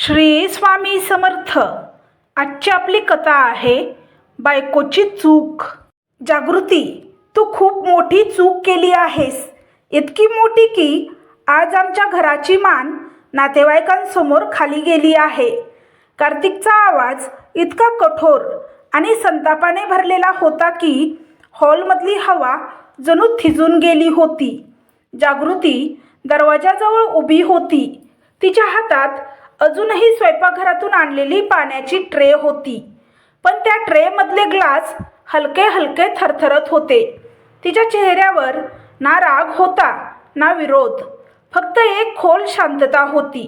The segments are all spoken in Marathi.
श्री स्वामी समर्थ. आजची आपली कथा आहे बायकोची चूक. जागृती, तू खूप मोठी चूक केली आहेस. इतकी मोठी की आज आमच्या घराची मान नातेवाईकांसमोर खाली गेली आहे. कार्तिकचा आवाज इतका कठोर आणि संतापाने भरलेला होता की हॉलमधली हवा जणू थिजून गेली होती. जागृती दरवाजाजवळ उभी होती. तिच्या हातात अजूनही स्वयंपाकघरातून आणलेली पाण्याची ट्रे होती, पण त्या ट्रेमधले ग्लास हलके हलके थरथरत होते. तिच्या चेहऱ्यावर ना राग होता ना विरोध, फक्त एक खोल शांतता होती.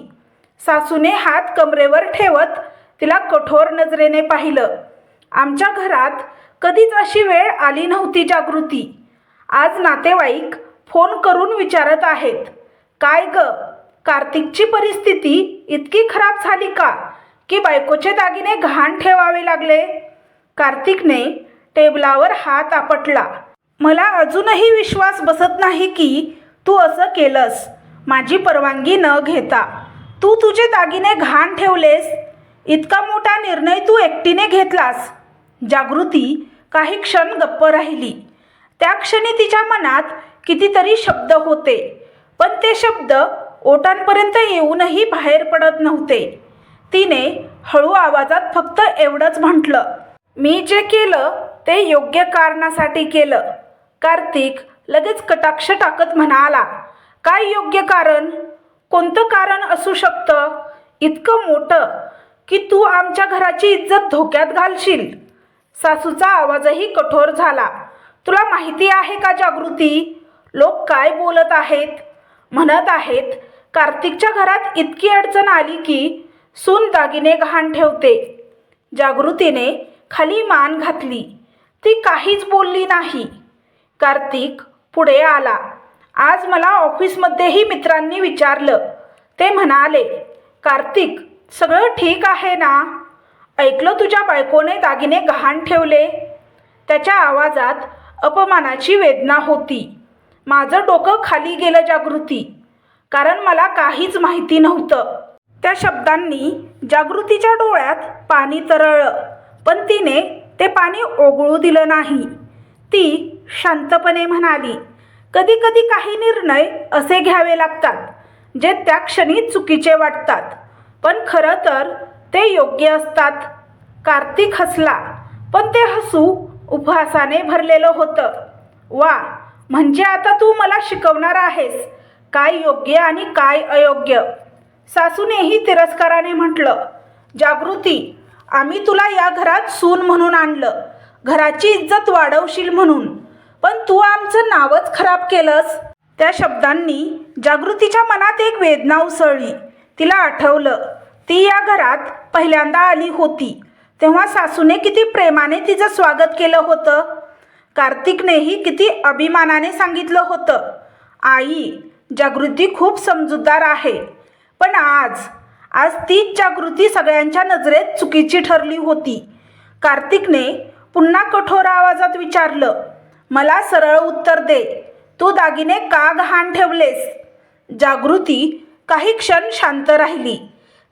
सासूने हात कमरेवर ठेवत तिला कठोर नजरेने पाहिलं. आमच्या घरात कधीच अशी वेळ आली नव्हती जागृती. आज नातेवाईक फोन करून विचारत आहेत, काय ग, कार्तिकची परिस्थिती इतकी खराब झाली का की बायकोचे दागिने घाण ठेवावे लागले. कार्तिकने टेबलावर हात आपटला. मला अजूनही विश्वास बसत नाही की तू असं केलंस, माझी परवानगी न घेता. तू तुझे दागिने घाण ठेवलेस. इतका मोठा निर्णय तू एकटीने घेतलास. जागृती काही क्षण गप्प राहिली. त्या क्षणी तिच्या मनात कितीतरी शब्द होते, पण ते शब्द ओठांपर्यंत येऊनही बाहेर पडत नव्हते. तिने हळू आवाजात फक्त एवढंच म्हटलं, मी जे केलं ते योग्य कारणासाठी केलं. कार्तिक लगेच कटाक्ष टाकत म्हणाला, काय योग्य कारण? कोणतं कारण असू शकतं? इतकं मोठं की तू आमच्या घराची इज्जत धोक्यात घालशील. सासूचा आवाजही कठोर झाला. तुला माहिती आहे का जागृती, लोक काय बोलत आहेत? म्हणत आहेत कार्तिकच्या घरात इतकी अडचण आली की सून दागिने घाण ठेवते. जागृतीने खाली मान घातली. ती काहीच बोलली नाही. कार्तिक पुढे आला. आज मला ऑफिसमध्येही मित्रांनी विचारलं. ते म्हणाले, कार्तिक, सगळं ठीक आहे ना? ऐकलं तुझ्या बायकोने दागिने घाण ठेवले. त्याच्या आवाजात अपमानाची वेदना होती. माझं डोकं खाली गेलं जागृती, कारण मला काहीच माहिती नव्हतं. त्या शब्दांनी जागृतीच्या डोळ्यात पाणी तरळलं, पण तिने ते पाणी ओघळू दिलं नाही. ती शांतपणे म्हणाली, कधी कधी काही निर्णय असे घ्यावे लागतात जे त्या क्षणी चुकीचे वाटतात, पण खरं तर ते योग्य असतात. कार्तिक हसला, पण ते हसू उपहासाने भरलेलं होतं. वा, म्हणजे आता तू मला शिकवणार आहेस काय योग्य आणि काय अयोग्य. सासूनेही तिरस्काराने म्हटलं, जागृती, आम्ही तुला या घरात सून म्हणून आणलं, घराची इज्जत वाढवशील म्हणून, पण तू आमचं नावच खराब केलंस. त्या शब्दांनी जागृतीच्या मनात एक वेदना उसळली. तिला आठवलं, ती या घरात पहिल्यांदा आली होती तेव्हा सासूने किती प्रेमाने तिचं स्वागत केलं होतं. कार्तिकनेही किती अभिमानाने सांगितलं होतं, आई, जागृती खूप समजूतदार आहे. पण आज तीच जागृती सगळ्यांच्या नजरेत चुकीची ठरली होती. कार्तिकने पुन्हा कठोर आवाजात विचारलं, मला सरळ उत्तर दे, तू दागिने का घाण ठेवलेस? जागृती काही क्षण शांत राहिली.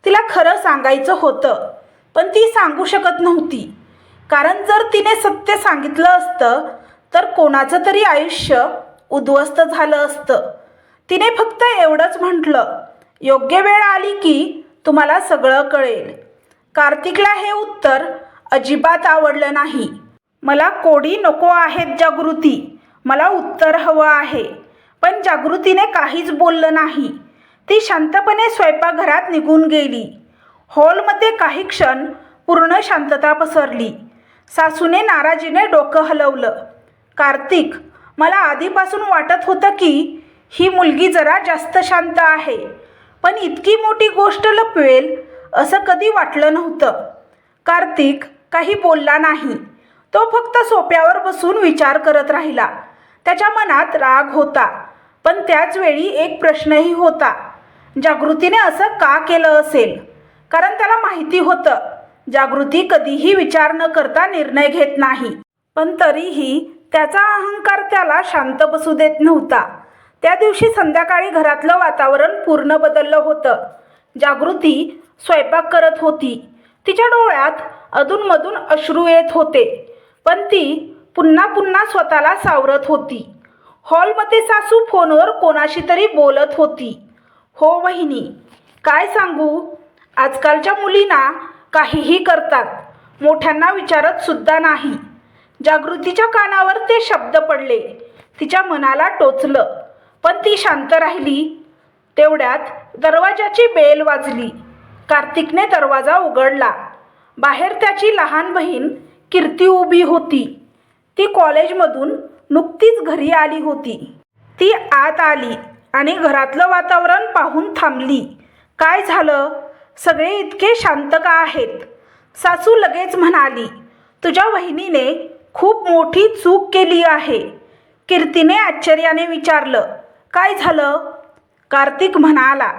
तिला खरं सांगायचं होतं, पण ती सांगू शकत नव्हती, कारण जर तिने सत्य सांगितलं असतं तर कोणाचं तरी आयुष्य उद्ध्वस्त झालं असतं. तिने फक्त एवढंच म्हटलं, योग्य वेळ आली की तुम्हाला सगळं कळेल. कार्तिकला हे उत्तर अजिबात आवडलं नाही. मला कोडी नको आहेत जागृती, मला उत्तर हवं आहे. पण जागृतीने काहीच बोललं नाही. ती शांतपणे स्वयंपाकघरात निघून गेली. हॉलमध्ये काही क्षण पूर्ण शांतता पसरली. सासूने नाराजीने डोकं हलवलं. कार्तिक, मला आधीपासून वाटत होतं की ही मुलगी जरा जास्त शांत आहे, पण इतकी मोठी गोष्ट लपवेल असं कधी वाटलं नव्हतं. कार्तिक काही बोलला नाही. तो फक्त सोफ्यावर बसून विचार करत राहिला. त्याच्या मनात राग होता, पण त्याच वेळी एक प्रश्नही होता. जागृतीने असं का केलं असेल? कारण त्याला माहिती होतं, जागृती कधीही विचार न करता निर्णय घेत नाही. पण तरीही त्याचा अहंकार त्याला शांत बसू देत नव्हता. त्या दिवशी संध्याकाळी घरातलं वातावरण पूर्ण बदललं होतं. जागृती स्वयंपाक करत होती. तिच्या डोळ्यात अधूनमधून अश्रू येत होते, पण ती पुन्हा पुन्हा स्वतःला सावरत होती. हॉलमध्ये सासू फोनवर कोणाशी तरी बोलत होती. हो वहिनी, काय सांगू, आजकालच्या मुलींना काहीही करतात, मोठ्यांना विचारत सुद्धा नाही. जागृतीच्या कानावर ते शब्द पडले. तिच्या मनाला टोचलं, पण ती शांत राहिली. तेवढ्यात दरवाजाची बेल वाजली. कार्तिकने दरवाजा उघडला. बाहेर त्याची लहान बहीण कीर्ती उभी होती. ती कॉलेजमधून नुकतीच घरी आली होती. ती आत आली आणि घरातलं वातावरण पाहून थांबली. काय झालं? सगळे इतके शांत का आहेत? सासू लगेच म्हणाली, तुझ्या वहिनीने खूप मोठी चूक केली आहे. कीर्तीने आश्चर्याने विचारलं, काय झालं? कार्तिक म्हणाला,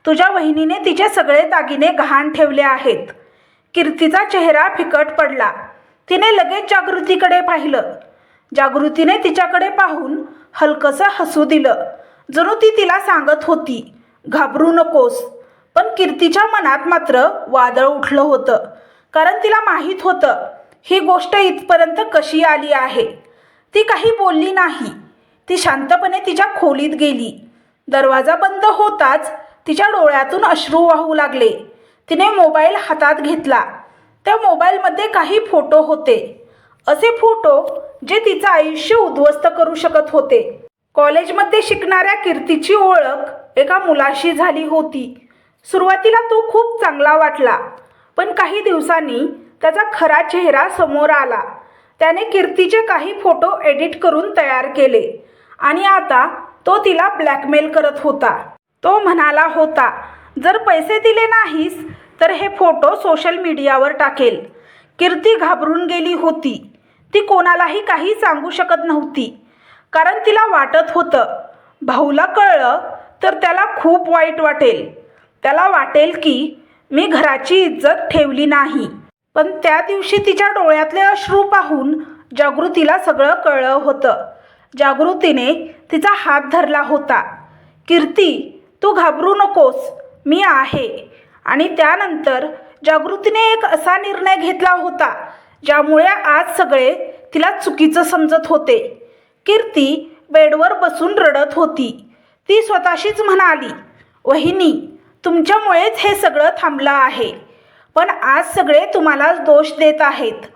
तुझ्या वहिनीने तिचे सगळे दागिने गहाण ठेवले आहेत. कीर्तीचा चेहरा फिकट पडला. तिने लगेच जागृतीकडे पाहिलं. जागृतीने तिच्याकडे पाहून हलकसं हसू दिलं, जणू ती तिला सांगत होती, घाबरू नकोस. पण कीर्तीच्या मनात मात्र वादळ उठलं होतं, कारण तिला माहीत होतं ही गोष्ट इथपर्यंत कशी आली आहे. ती काही बोलली नाही. ती शांतपणे तिच्या खोलीत गेली. दरवाजा बंद होताच तिच्या डोळ्यातून अश्रू वाहू लागले. तिने मोबाईल हातात घेतला. त्या मोबाईलमध्ये काही फोटो होते, असे फोटो जे तिचं आयुष्य उद्ध्वस्त करू शकत होते. कॉलेजमध्ये शिकणाऱ्या कीर्तीची ओळख एका मुलाशी झाली होती. सुरुवातीला तो खूप चांगला वाटला, पण काही दिवसांनी त्याचा खरा चेहरा समोर आला. त्याने कीर्तीचे काही फोटो एडिट करून तयार केले आणि आता तो तिला ब्लॅकमेल करत होता. तो म्हणाला होता, जर पैसे दिले नाहीस तर हे फोटो सोशल मीडियावर टाकेल. कीर्ती घाबरून गेली होती. ती कोणालाही काही सांगू शकत नव्हती, कारण तिला वाटत होतं, भाऊला कळलं तर त्याला खूप वाईट वाटेल. त्याला वाटेल की मी घराची इज्जत ठेवली नाही. पण त्या दिवशी तिच्या डोळ्यातले अश्रू पाहून जागृतीला सगळं कळलं होतं. जागृतीने तिचा हात धरला होता. कीर्ती, तू घाबरू नकोस, मी आहे. आणि त्यानंतर जागृतीने एक असा निर्णय घेतला होता ज्यामुळे आज सगळे तिला चुकीचं समजत होते. कीर्ती बेडवर बसून रडत होती. ती स्वतःशीच म्हणाली, वहिनी, तुमच्यामुळेच हे सगळं थांबलं आहे. पण आज सगळे तुम्हालाच दोष देत आहेत.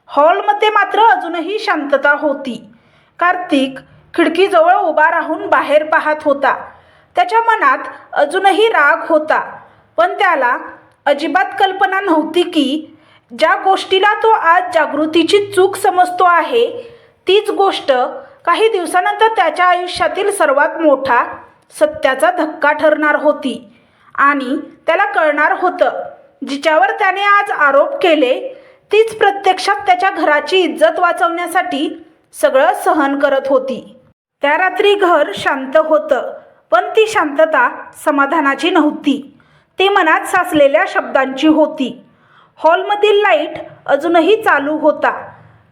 हॉलमध्ये मात्र अजूनही शांतता होती. कार्तिक खिडकीजवळ उभा राहून बाहेर पाहत होता. त्याच्या मनात अजूनही राग होता, पण त्याला अजिबात कल्पना नव्हती की ज्या गोष्टीला तो आज जागृतीची चूक समजतो आहे, तीच गोष्ट काही दिवसानंतर त्याच्या आयुष्यातील सर्वात मोठा सत्याचा धक्का ठरणार होती. आणि त्याला कळणार होतं, जिच्यावर त्याने आज आरोप केले तीच प्रत्यक्षात त्याच्या घराची इज्जत वाचवण्यासाठी सगळं सहन करत होती. त्या रात्री घर शांत होतं, पण ती शांतता समाधानाची नव्हती. ती मनात साचलेल्या शब्दांची होती. हॉलमधील लाईट अजूनही चालू होता.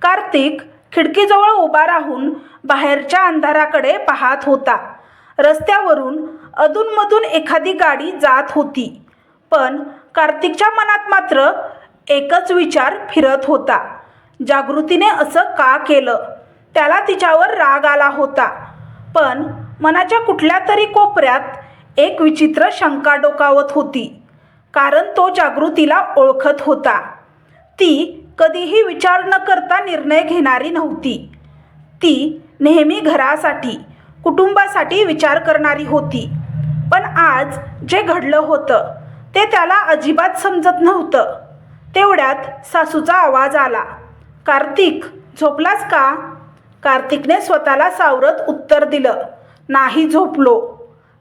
कार्तिक खिडकीजवळ उभा राहून बाहेरच्या अंधाराकडे पाहत होता. रस्त्यावरून अधूनमधून एखादी गाडी जात होती, पण कार्तिकच्या मनात मात्र एकच विचार फिरत होता, जागृतीने असं का केलं? त्याला तिच्यावर राग आला होता, पण मनाच्या कुठल्या तरी कोपऱ्यात एक विचित्र शंका डोकावत होती, कारण तो जागृतीला ओळखत होता. ती कधीही विचार न करता निर्णय घेणारी नव्हती. ती नेहमी घरासाठी, कुटुंबासाठी विचार करणारी होती. पण आज जे घडलं होतं ते त्याला अजिबात समजत नव्हतं. तेवढ्यात सासूचा आवाज आला, कार्तिक, झोपलास का? कार्तिकने स्वतःला सावरत उत्तर दिलं, नाही झोपलो.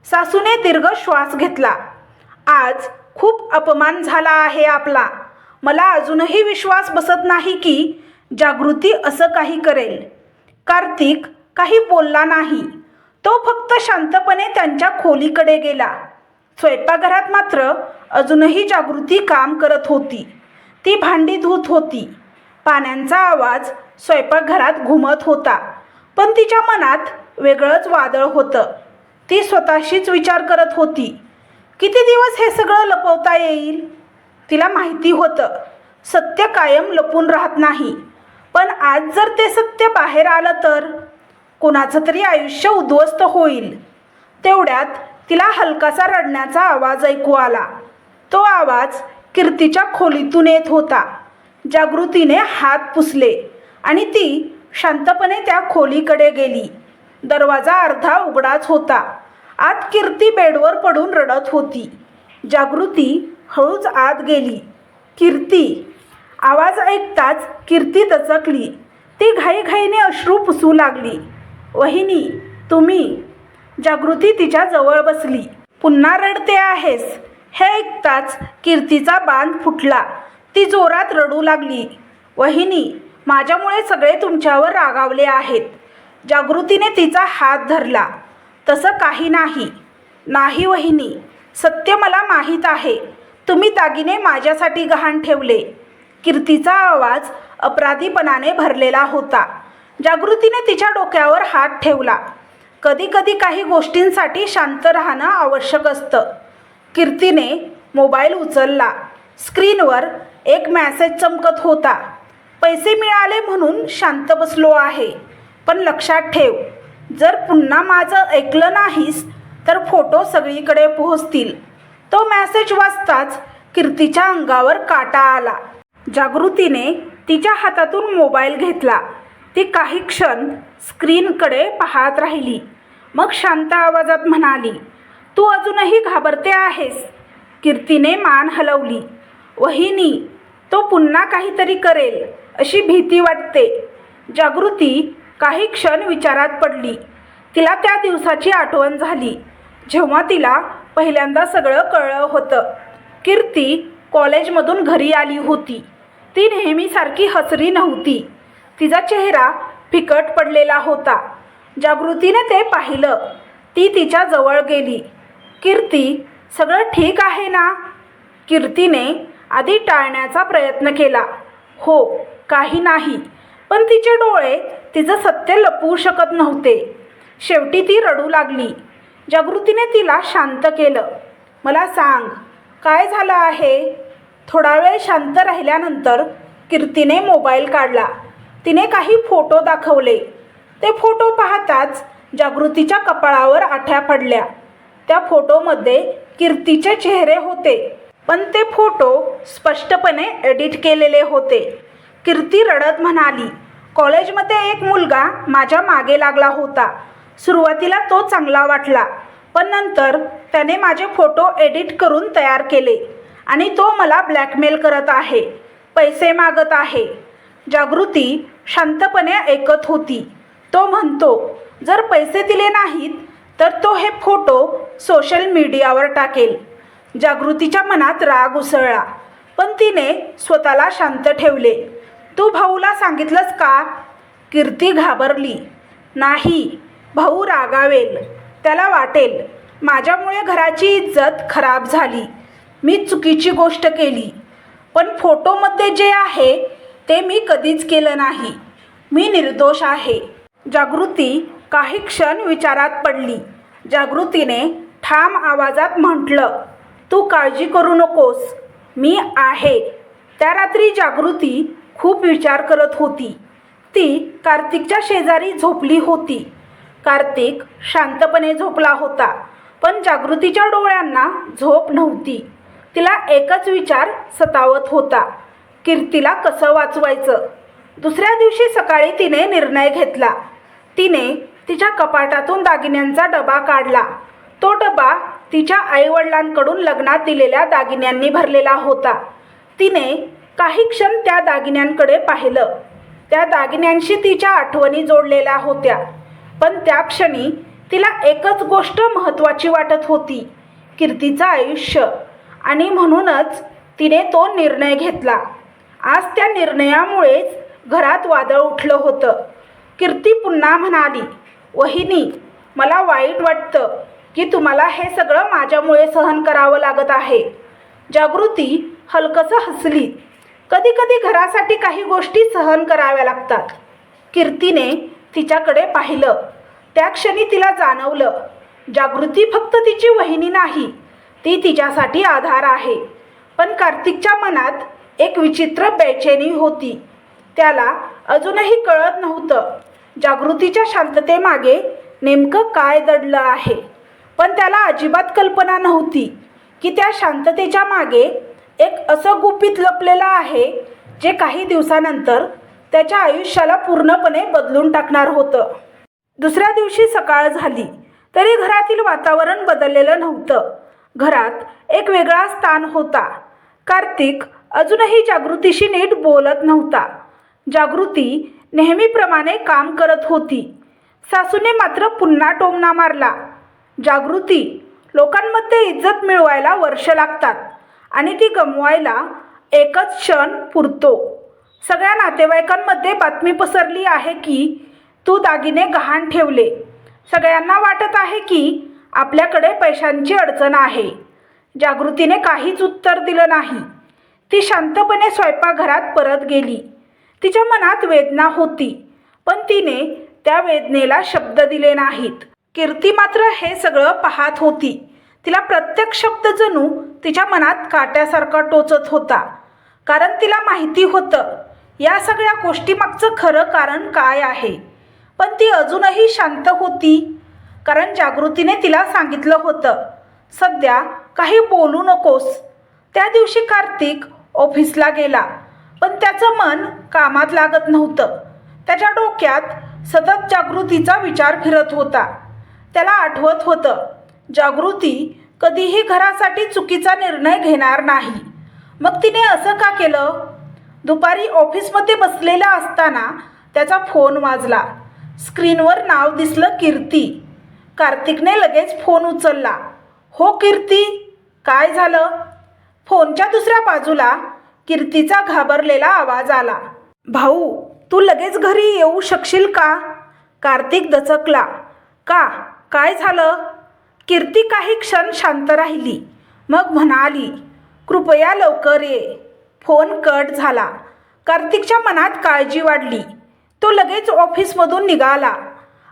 सासूने दीर्घ श्वास घेतला. आज खूप अपमान झाला आहे आपला. मला अजूनही विश्वास बसत नाही की जागृती असं काही करेल. कार्तिक काही बोलला नाही. तो फक्त शांतपणे त्यांच्या खोलीकडे गेला. स्वयंपाकघरात मात्र अजूनही जागृती काम करत होती. ती भांडी धुत होती. पाण्याचा आवाज स्वयंपाकघरात घुमत होता, पण तिच्या मनात वेगळंच वादळ होतं. ती स्वतःशीच विचार करत होती, किती दिवस हे सगळं लपवता येईल? तिला माहिती होतं सत्य कायम लपून राहत नाही, पण आज जर ते सत्य बाहेर आलं तर कोणाचं तरी आयुष्य उद्ध्वस्त होईल. तेवढ्यात तिला हलकासा रडण्याचा आवाज ऐकू आला. तो आवाज कीर्तीच्या खोलीतून येत होता. जागृतीने हात पुसले आणि ती शांतपणे त्या खोलीकडे गेली. दरवाजा अर्धा उघडाच होता. आत कीर्ती बेडवर पडून रडत होती. जागृती हळूच आत गेली. कीर्ती! आवाज ऐकताच कीर्ती दचकली. ती घाईघाईने अश्रू पुसू लागली. वहिनी, तुम्ही? जागृती तिच्या जवळ बसली. पुन्हा रडते आहेस? हे ऐकताच कीर्तीचा बांध फुटला. ती जोरात रडू लागली. वहिनी, माझ्यामुळे सगळे तुमच्यावर रागावले आहेत. जागृतीने तिचा हात धरला. तसं काही नाही. नाही वहिनी, सत्य मला माहीत आहे. तुम्ही दागिने माझ्यासाठी गहाण ठेवले. कीर्तीचा आवाज अपराधीपणाने भरलेला होता. जागृतीने तिच्या डोक्यावर हात ठेवला. कधी कधी काही गोष्टींसाठी शांत राहणं आवश्यक असतं. कीर्तीने मोबाईल उचलला. स्क्रीनवर एक मेसेज चमकत होता. पैसे मिळाले म्हणून शांत बसलो आहे, पण लक्षात ठेव, जर पुन्हा माझं ऐकलं नाहीस तर फोटो सगळीकडे पोहोचतील. तो मेसेज वाचताच कीर्तीच्या अंगावर काटा आला. जागृतीने तिच्या हातातून मोबाईल घेतला. ती काही क्षण स्क्रीनकडे पाहत राहिली. मग शांत आवाजात म्हणाली, तू अजूनही घाबरते आहेस? कीर्तीने मान हलवली. वहिनी, तो पुन्हा काहीतरी करेल अशी भीती वाटते. जागृती काही क्षण विचारात पडली. तिला त्या दिवसाची आठवण झाली जेव्हा तिला पहिल्यांदा सगळं कळलं होतं. कीर्ती कॉलेजमधून घरी आली होती. ती नेहमीसारखी हसरी नव्हती. तिचा चेहरा फिकट पडलेला होता. जागृतीने ते पाहिलं. ती तिच्या जवळ गेली. कीर्ती, सगळं ठीक आहे ना? कीर्तीने आधी टाळण्याचा प्रयत्न केला. हो, काही नाही. पण तिचे डोळे तिचं सत्य लपवू शकत नव्हते. शेवटी ती रडू लागली. जागृतीने तिला शांत केलं. मला सांग, काय झालं आहे? थोडा वेळ शांत राहिल्यानंतर कीर्तीने मोबाईल काढला. तिने काही फोटो दाखवले. ते फोटो पाहताच जागृतीच्या कपाळावर आठ्या पडल्या. त्या फोटोमध्ये कीर्तीचे चेहरे होते, पण ते फोटो स्पष्टपणे एडिट केलेले होते. कीर्ती रडत म्हणाली, कॉलेजमध्ये एक मुलगा माझ्या मागे लागला होता. सुरुवातीला तो चांगला वाटला, पण नंतर त्याने माझे फोटो एडिट करून तयार केले आणि तो मला ब्लॅकमेल करत आहे, पैसे मागत आहे. जागृती शांतपणे ऐकत होती. तो म्हणतो, जर पैसे दिले नाहीत तर तो हे फोटो सोशल मीडियावर टाकेल. जागृतीच्या मनात राग उसळला, पण तिने स्वतःला शांत ठेवले. तू भाऊला सांगितलंस का? कीर्ती घाबरली. नाही, भाऊ रागावेल. त्याला वाटेल माझ्यामुळे घराची इज्जत खराब झाली. मी चुकीची गोष्ट केली, पण फोटोमध्ये जे आहे ते मी कधीच केलं नाही. मी निर्दोष आहे. जागृती काही क्षण विचारात पडली. जागृतीने ठाम आवाजात म्हटलं, तू काळजी करू नकोस, मी आहे. त्या रात्री जागृती खूप विचार करत होती. ती कार्तिकच्या शेजारी झोपली होती. कार्तिक शांतपणे झोपला होता, पण जागृतीच्या डोळ्यांना झोप नव्हती. तिला एकच विचार सतावत होता, कीर्तीला कसं वाचवायचं. दुसऱ्या दिवशी सकाळी तिने निर्णय घेतला. तिने तिच्या कपाटातून दागिन्यांचा डबा काढला. तो डबा तिच्या आईवडिलांकडून लग्नात दिलेल्या दागिन्यांनी भरलेला होता. तिने काही क्षण त्या दागिन्यांकडे पाहिलं. त्या दागिन्यांशी तिच्या आठवणी जोडलेल्या होत्या, पण त्या क्षणी तिला एकच गोष्ट महत्त्वाची वाटत होती, कीर्तीचं आयुष्य. आणि म्हणूनच तिने तो निर्णय घेतला. आज त्या निर्णयामुळेच घरात वादळ उठलं होतं. कीर्ती पुन्हा म्हणाली, वहिनी, मला वाईट वाटतं की तुम्हाला हे सगळं माझ्यामुळे सहन करावं लागत आहे. जागृती हलकसं हसली. कधी कधी घरासाठी काही गोष्टी सहन कराव्या लागतात. कीर्तीने तिच्याकडे पाहिलं. त्या क्षणी तिला जाणवलं, जागृती फक्त तिची वहिनी नाही, ती तिच्यासाठी आधार आहे. पण कार्तिकच्या मनात एक विचित्र बेचैनी होती. त्याला अजूनही कळत नव्हतं जागृतीच्या शांततेमागे नेमकं काय दडलं आहे. पण त्याला अजिबात कल्पना नव्हती की त्या शांततेच्या मागे एक असं गुपित लपलेलं आहे जे काही दिवसानंतर त्याच्या आयुष्याला पूर्णपणे बदलून टाकणार होतं. दुसऱ्या दिवशी सकाळ झाली तरी घरातील वातावरण बदललेलं नव्हतं. घरात एक वेगळा स्थान होता. कार्तिक अजूनही जागृतीशी नीट बोलत नव्हता. जागृती नेहमीप्रमाणे काम करत होती. सासूने मात्र पुन्हा टोमणा मारला. जागृती, लोकांमध्ये इज्जत मिळवायला वर्ष लागतात आणि ती गमवायला एकच क्षण पुरतो. सगळ्या नातेवाईकांमध्ये बातमी पसरली आहे की तू दागिने गहाण ठेवले. सगळ्यांना वाटत आहे की आपल्याकडे पैशांची अडचण आहे. जागृतीने काहीच उत्तर दिलं नाही. ती शांतपणे स्वयंपाकघरात परत गेली. तिच्या मनात वेदना होती, पण तिने त्या वेदनेला शब्द दिले नाहीत. कीर्ती मात्र हे सगळं पाहत होती. तिला प्रत्येक शब्द जणू तिच्या मनात काट्यासारखा टोचत होता. कारण तिला माहिती होतं या सगळ्या गोष्टीमागचं खरं कारण काय आहे. पण ती अजूनही शांत होती. कारण जागृतीने तिला सांगितलं होतं, सध्या काही बोलू नकोस. त्या दिवशी कार्तिक ऑफिसला गेला, पण त्याचं मन कामात लागत नव्हतं. त्याच्या डोक्यात सतत जागृतीचा विचार फिरत होता. त्याला आठवत होतं, जागृती कधीही घरासाठी चुकीचा निर्णय घेणार नाही. मग तिने असं का केलं? दुपारी ऑफिसमध्ये बसलेला असताना त्याचा फोन वाजला. स्क्रीनवर नाव दिसलं कीर्ती. कार्तिकने लगेच फोन उचलला. हो कीर्ती, काय झालं? फोनच्या दुसऱ्या बाजूला कीर्तीचा घाबरलेला आवाज आला. भाऊ, तू लगेच घरी येऊ शकशील का? कार्तिक दचकला. का? काय झालं? कीर्ती काही क्षण शांत राहिली. मग म्हणाली, कृपया लवकर ये. फोन कट झाला. कार्तिकच्या मनात काळजी वाढली. तो लगेच ऑफिसमधून निघाला.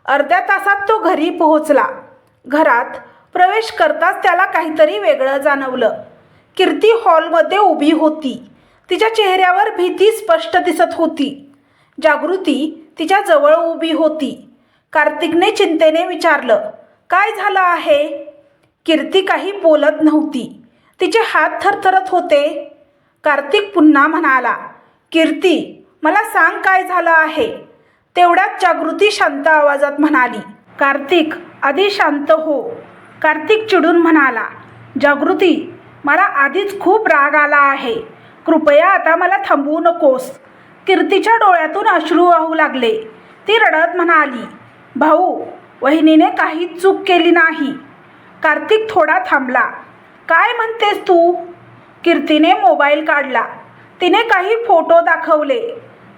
अर्ध्या तासात तो घरी पोहोचला. घरात प्रवेश करताच त्याला काहीतरी वेगळं जाणवलं. कीर्ती हॉलमध्ये उभी होती. तिच्या चेहऱ्यावर भीती स्पष्ट दिसत होती. जागृती तिच्या जवळ उभी होती. कार्तिकने चिंतेने विचारलं, काय झालं आहे? कीर्ती काही बोलत नव्हती. तिचे हात थरथरत होते. कार्तिक पुन्हा म्हणाला, कीर्ती, मला सांग काय झालं आहे? तेवढ्यात जागृती शांत आवाजात म्हणाली, कार्तिक, आधी शांत हो. कार्तिक चिडून म्हणाला, जागृती, मला आधीच खूप राग आला आहे. कृपया आता मला थांबवू नकोस. कीर्तीच्या डोळ्यातून अश्रू वाहू लागले. ती रडत म्हणाली, भाऊ, वहिनीने काहीच चूक केली नाही. कार्तिक थोडा थांबला. काय म्हणतेस तू? कीर्तीने मोबाईल काढला. तिने काही फोटो दाखवले.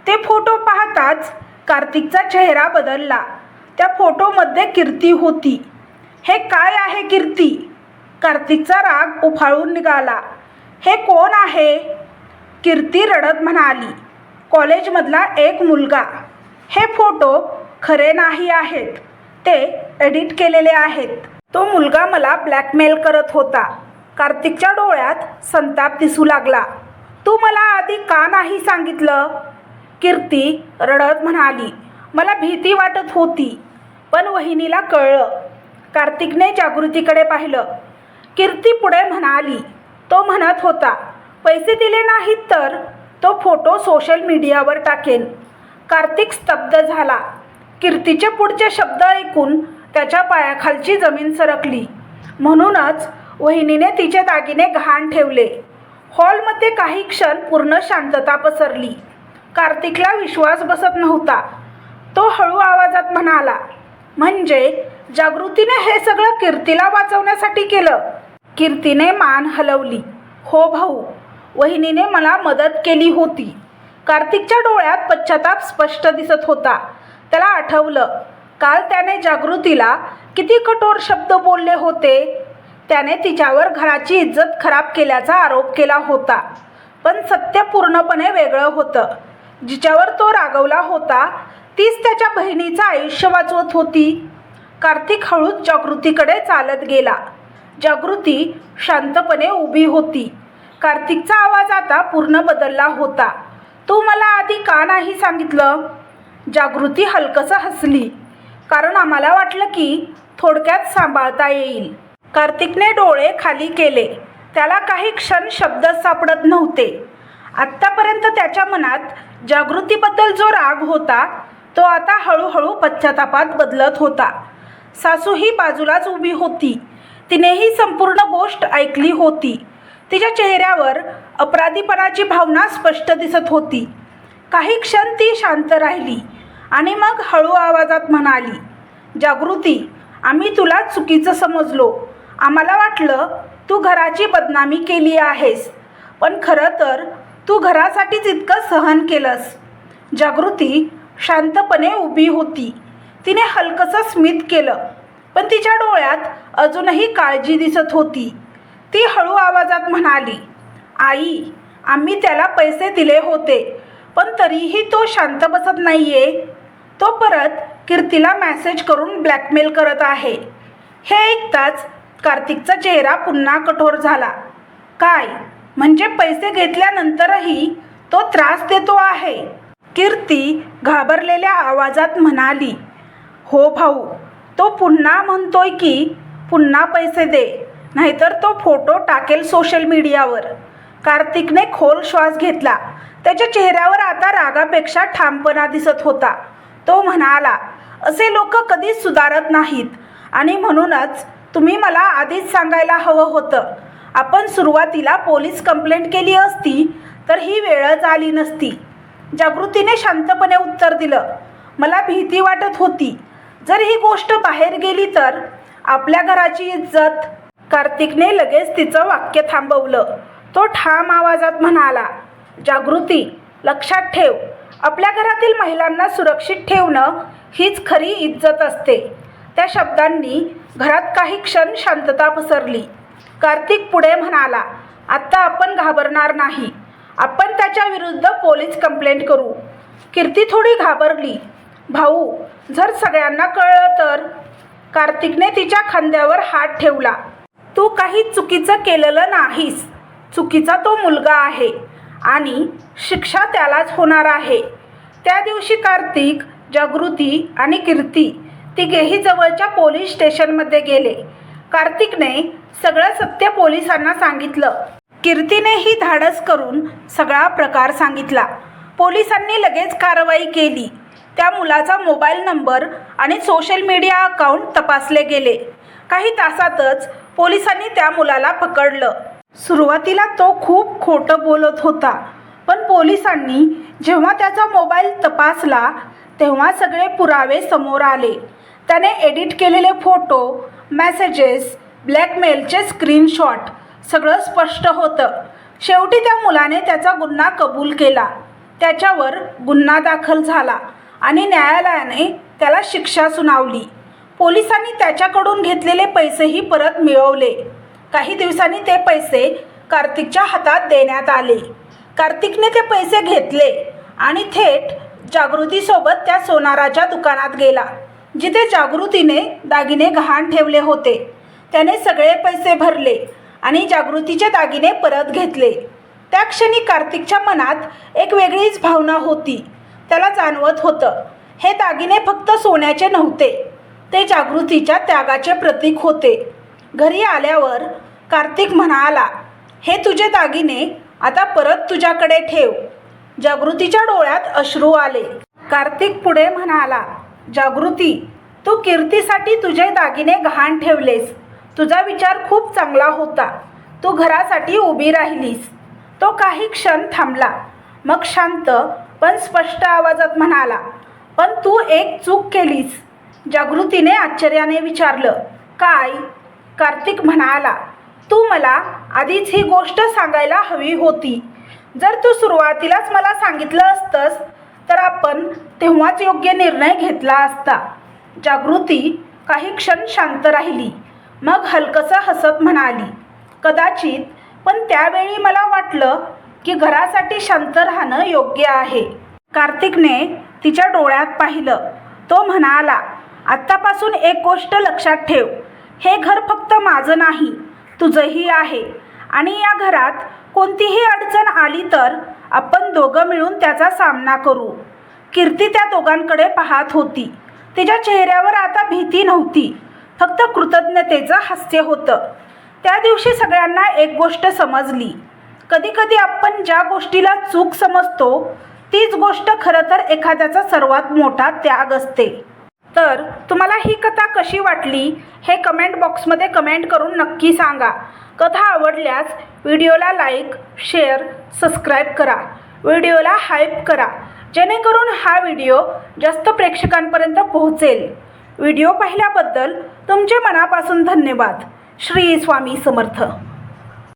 ते फोटो पाहताच कार्तिकचा चेहरा बदलला. त्या फोटोमध्ये कीर्ती होती. हे काय आहे कीर्ती? कार्तिकचा राग उफाळून निघाला. हे कोण आहे? कीर्ती रडत म्हणाली, कॉलेजमधला एक मुलगा. हे फोटो खरे नाही आहेत. ते एडिट केलेले आहेत. तो मुलगा मला ब्लॅकमेल करत होता. कार्तिकच्या डोळ्यात संताप दिसू लागला. तू मला आधी का नाही सांगितलं? कीर्ती रडत म्हणाली, मला भीती वाटत होती, पण वहिनीला कळलं. कार्तिकने जागृतीकडे पाहिलं. कीर्ती पुढे म्हणाली, तो म्हणत होता, पैसे दिले नाहीत तर तो फोटो सोशल मीडियावर टाकेन. कार्तिक स्तब्ध झाला. कीर्तीचे पुढचे शब्द ऐकून त्याच्या पायाखालची जमीन सरकली. म्हणूनच वहिनीने तिचे दागिने गहाण ठेवले. हॉलमध्ये काही क्षण पूर्ण शांतता पसरली. कार्तिकला विश्वास बसत नव्हता. तो हळू आवाजात म्हणाला, म्हणजे जागृतीने हे सगळं कीर्तीला वाचवण्यासाठी केलं? कीर्तीने मान हलवली. हो भाऊ, वहिनीने मला मदत केली होती. कार्तिकच्या डोळ्यात पश्चाताप स्पष्ट दिसत होता. त्याला आठवलं, काल त्याने जागृतीला किती कठोर शब्द बोलले होते. त्याने तिच्यावर घराची इज्जत खराब केल्याचा आरोप केला होता. पण सत्य पूर्णपणे वेगळं होतं. जिच्यावर तो रागवला होता तीच त्याच्या बहिणीचं आयुष्य वाचवत होती. कार्तिक हळूच जागृतीकडे चालत गेला. जागृती शांतपणे उभी होती. कार्तिकचा आवाज आता पूर्ण बदलला होता. तू मला आधी का नाही सांगितलं? जागृती हलकसं हसली. कारण आम्हाला वाटलं की थोडक्यात सांभाळता येईल. कार्तिकने डोळे खाली केले. त्याला काही क्षण शब्द सापडत नव्हते. आत्तापर्यंत त्याच्या मनात जागृतीबद्दल जो राग होता तो आता हळूहळू पश्चातापात बदलत होता. सासू ही बाजूलाच उभी होती. तिनेही संपूर्ण गोष्ट ऐकली होती. तिच्या चेहऱ्यावर अपराधीपणाची भावना स्पष्ट दिसत होती. काही क्षण ती शांत राहिली आणि मग हळू आवाजात म्हणाली, जागृती, आम्ही तुला चुकीचं समजलो. आम्हाला वाटलं तू घराची बदनामी केली आहेस, पण खरं तर तू घरासाठीच इतकं सहन केलंस. जागृती शांतपणे उभी होती. तिने हलकसं स्मित केलं, पण तिच्या डोळ्यात अजूनही काळजी दिसत होती. ती हळू आवाजात म्हणाली, आई, आम्ही त्याला पैसे दिले होते, पण तरीही तो शांत बसत नाहीये. तो परत कीर्तीला मेसेज करून ब्लॅकमेल करत आहे. हे ऐकताच कार्तिकचा चेहरा पुन्हा कठोर झाला. काय म्हणजे पैसे घेतल्यानंतरही तो त्रास देतो आहे? कीर्ती घाबरलेल्या आवाजात म्हणाली, हो भाऊ, तो पुन्हा म्हणतोय की पुन्हा पैसे दे, नाहीतर तो फोटो टाकेल सोशल मीडियावर. कार्तिकने खोल श्वास घेतला. त्याच्या चेहऱ्यावर आता रागापेक्षा ठामपणा दिसत होता. तो म्हणाला, असे लोक कधीच सुधारत नाहीत आणि म्हणूनच तुम्ही मला आधीच सांगायला हवं होतं. आपण सुरुवातीला पोलीस कंप्लेंट केली असती तर ही वेळच आली नसती. जागृतीने शांतपणे उत्तर दिलं, मला भीती वाटत होती. जर ही गोष्ट बाहेर गेली तर आपल्या घराची इज्जत. कार्तिकने लगेच तिचं वाक्य थांबवलं. तो ठाम आवाजात म्हणाला, जागृती, लक्षात ठेव, आपल्या घरातील महिलांना सुरक्षित ठेवणं हीच खरी इज्जत असते. त्या शब्दांनी घरात काही क्षण शांतता पसरली. कार्तिक पुढे म्हणाला, आत्ता आपण घाबरणार नाही. आपण त्याच्या विरुद्ध पोलीस कंप्लेंट करू. कीर्ती थोडी घाबरली. भाऊ, जर सगळ्यांना कळलं तर? कार्तिकने तिच्या खांद्यावर हात ठेवला. तू काही चुकीचं केलेलं नाहीस. चुकीचा तो मुलगा आहे आणि शिक्षा त्यालाच होणार आहे. त्या दिवशी कार्तिक, जागृती आणि कीर्ती तिघेही जवळच्या पोलीस स्टेशनमध्ये गेले. कार्तिकने सगळं सत्य पोलिसांना सांगितलं. कीर्तीनेही धाडस करून सगळा प्रकार सांगितला. पोलिसांनी लगेच कारवाई केली. त्या मुलाचा मोबाईल नंबर आणि सोशल मीडिया अकाउंट तपासले गेले. काही तासातच पोलिसांनी त्या मुलाला पकडलं. सुरुवातीला तो खूप खोटं बोलत होता, पण पोलिसांनी जेव्हा त्याचा मोबाईल तपासला तेव्हा सगळे पुरावे समोर आले. त्याने एडिट केलेले फोटो, मेसेजेस, ब्लॅकमेलचे स्क्रीनशॉट सगळं स्पष्ट होतं. शेवटी त्या मुलाने त्याचा गुन्हा कबूल केला. त्याच्यावर गुन्हा दाखल झाला आणि न्यायालयाने त्याला शिक्षा सुनावली. पोलिसांनी त्याच्याकडून घेतलेले पैसेही परत मिळवले. काही दिवसांनी ते पैसे कार्तिकच्या हातात देण्यात आले. कार्तिकने ते पैसे घेतले आणि थेट जागृतीसोबत त्या सोनाराच्या दुकानात गेला, जिथे जागृतीने दागिने गहाण ठेवले होते. त्याने सगळे पैसे भरले आणि जागृतीचे दागिने परत घेतले. त्या क्षणी कार्तिकच्या मनात एक वेगळीच भावना होती. त्याला जाणवत होतं, हे दागिने फक्त सोन्याचे नव्हते, ते जागृतीच्या त्यागाचे प्रतीक होते. घरी आल्यावर कार्तिक म्हणाला, हे तुझे दागिने आता परत तुझ्याकडे ठेव. जागृतीच्या डोळ्यात अश्रू आले. कार्तिक पुढे म्हणाला, जागृती, तू कीर्तीसाठी तुझे दागिने गहाण ठेवलेस. तुझा विचार खूप चांगला होता. तू घरासाठी उभी राहिलीस. तो काही क्षण थांबला. मग शांत पण स्पष्ट आवाजात म्हणाला, पण तू एक चूक केलीस. जागृतीने आश्चर्याने विचारलं, काय? कार्तिक म्हणाला, तू मला आधीच ही गोष्ट सांगायला हवी होती. जर तू सुरुवातीलाच मला सांगितलं असतंस तर आपण तेव्हाच योग्य निर्णय घेतला असता. जागृती काही क्षण शांत राहिली. मग हलकसं हसत म्हणाली, कदाचित, पण त्यावेळी मला वाटलं की घरासाठी शांत राहणं योग्य आहे. कार्तिकने तिच्या डोळ्यात पाहिलं. तो म्हणाला, आत्तापासून एक गोष्ट लक्षात ठेव, हे घर फक्त माझं नाही, तुझंही आहे आणि या घरात कोणतीही अडचण आली तर आपण दोघं मिळून त्याचा सामना करू. कीर्ती त्या दोघांकडे पाहत होती. तिच्या चेहऱ्यावर आता भीती नव्हती, फक्त कृतज्ञतेचं हास्य होतं. त्या दिवशी सगळ्यांना एक गोष्ट समजली. कधीकधी आपण ज्या गोष्टीला चूक समजतो तीच गोष्ट खरं तर एखाद्याचा सर्वात मोठा त्याग असते. तर तुम्हाला ही कथा कशी वाटली हे कमेंट बॉक्समध्ये कमेंट करून नक्की सांगा. कथा आवडल्यास व्हिडिओला लाईक, शेअर, सबस्क्राईब करा. व्हिडिओला हाईप करा जेणेकरून हा व्हिडिओ जास्त प्रेक्षकांपर्यंत पोहोचेल. व्हिडिओ पाहिल्याबद्दल तुमचे मनापासून धन्यवाद. श्री स्वामी समर्थ.